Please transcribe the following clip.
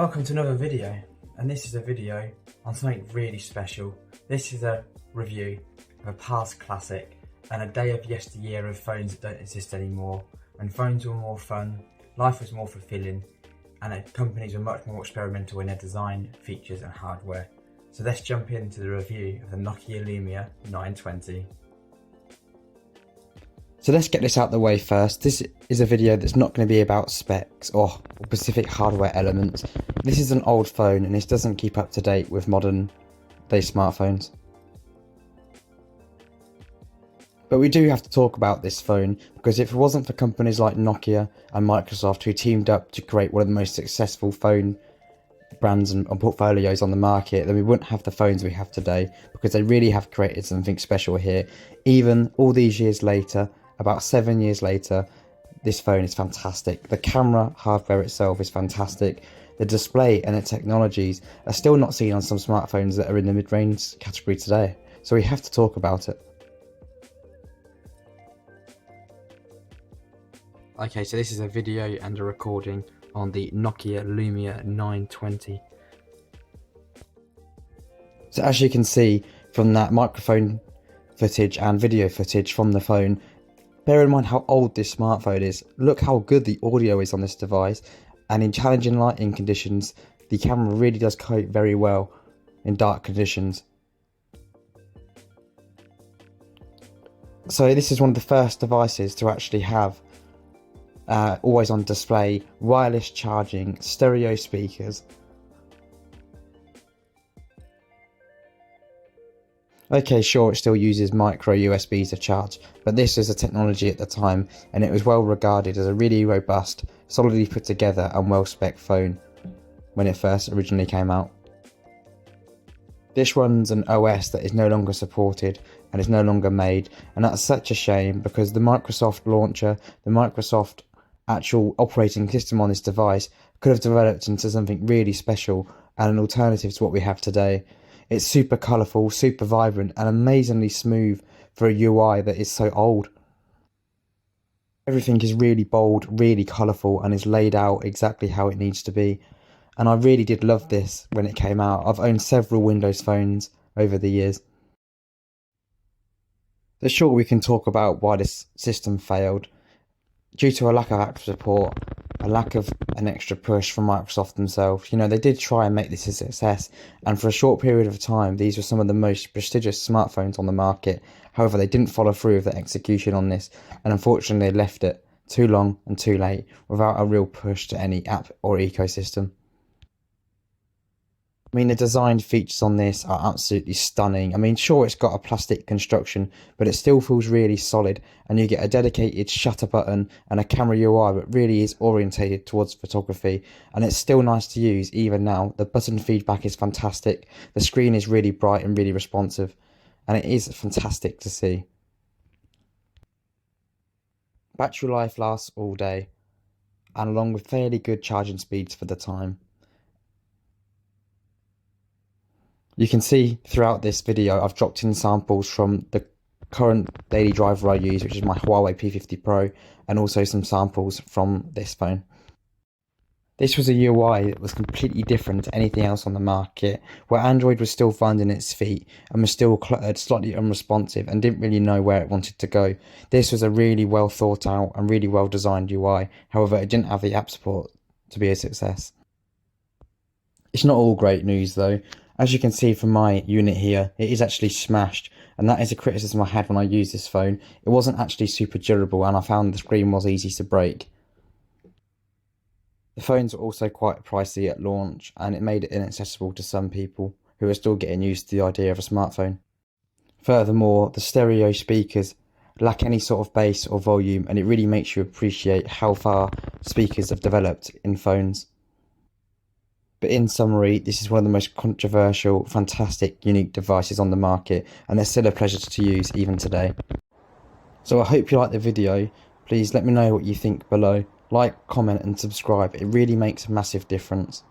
Welcome to another video, and this is a video on something really special. This is a review of a past classic and a day of yesteryear of phones that don't exist anymore, when phones were more fun, life was more fulfilling, and companies were much more experimental in their design, features and hardware. So let's jump into the review of the Nokia Lumia 920. So let's get this out of the way first. This is a video that's not going to be about specs or specific hardware elements. This is an old phone and this doesn't keep up to date with modern day smartphones. But we do have to talk about this phone because if it wasn't for companies like Nokia and Microsoft who teamed up to create one of the most successful phone brands and portfolios on the market, then we wouldn't have the phones we have today, because they really have created something special here. Even all these years later, about 7 years later, this phone is fantastic. The camera hardware itself is fantastic. The display and the technologies are still not seen on some smartphones that are in the mid-range category today. So we have to talk about it. Okay, so this is a video and a recording on the Nokia Lumia 920. So as you can see from that microphone footage and video footage from the phone, bear in mind how old this smartphone is. Look how good the audio is on this device, and in challenging lighting conditions, the camera really does cope very well in dark conditions. So this is one of the first devices to actually have always on display, wireless charging, stereo speakers. Okay, sure, it still uses micro USB to charge, but this was a technology at the time and it was well regarded as a really robust, solidly put together and well spec phone when it first originally came out. This runs an OS that is no longer supported and is no longer made, and that's such a shame because the Microsoft launcher, the Microsoft actual operating system on this device could have developed into something really special and an alternative to what we have today. It's super colourful, super vibrant and amazingly smooth for a UI that is so old. Everything is really bold, really colourful and is laid out exactly how it needs to be. And I really did love this when it came out. I've owned several Windows phones over the years. So sure, we can talk about why this system failed. Due to a lack of app support, a lack of an extra push from Microsoft themselves. You know, they did try and make this a success, and for a short period of time these were some of the most prestigious smartphones on the market. However, they didn't follow through with the execution on this, and unfortunately they left it too long and too late without a real push to any app or ecosystem. I mean, the design features on this are absolutely stunning. I mean, sure, it's got a plastic construction, but it still feels really solid, and you get a dedicated shutter button and a camera UI that really is orientated towards photography, and it's still nice to use even now. The button feedback is fantastic, the screen is really bright and really responsive, and it is fantastic to see. Battery life lasts all day, and along with fairly good charging speeds for the time. You can see throughout this video I've dropped in samples from the current daily driver I use, which is my Huawei P50 Pro, and also some samples from this phone. This was a UI that was completely different to anything else on the market, where Android was still finding its feet and was still cluttered, slightly unresponsive and didn't really know where it wanted to go. This was a really well thought out and really well designed UI, however it didn't have the app support to be a success. It's not all great news though. As you can see from my unit here, it is actually smashed, and that is a criticism I had when I used this phone. It wasn't actually super durable and I found the screen was easy to break. The phones were also quite pricey at launch, and it made it inaccessible to some people who are still getting used to the idea of a smartphone. Furthermore, the stereo speakers lack any sort of bass or volume, and it really makes you appreciate how far speakers have developed in phones. But in summary, this is one of the most controversial, fantastic, unique devices on the market, and they're still a pleasure to use even today. So I hope you liked the video. Please let me know what you think below. Like, comment and subscribe. It really makes a massive difference.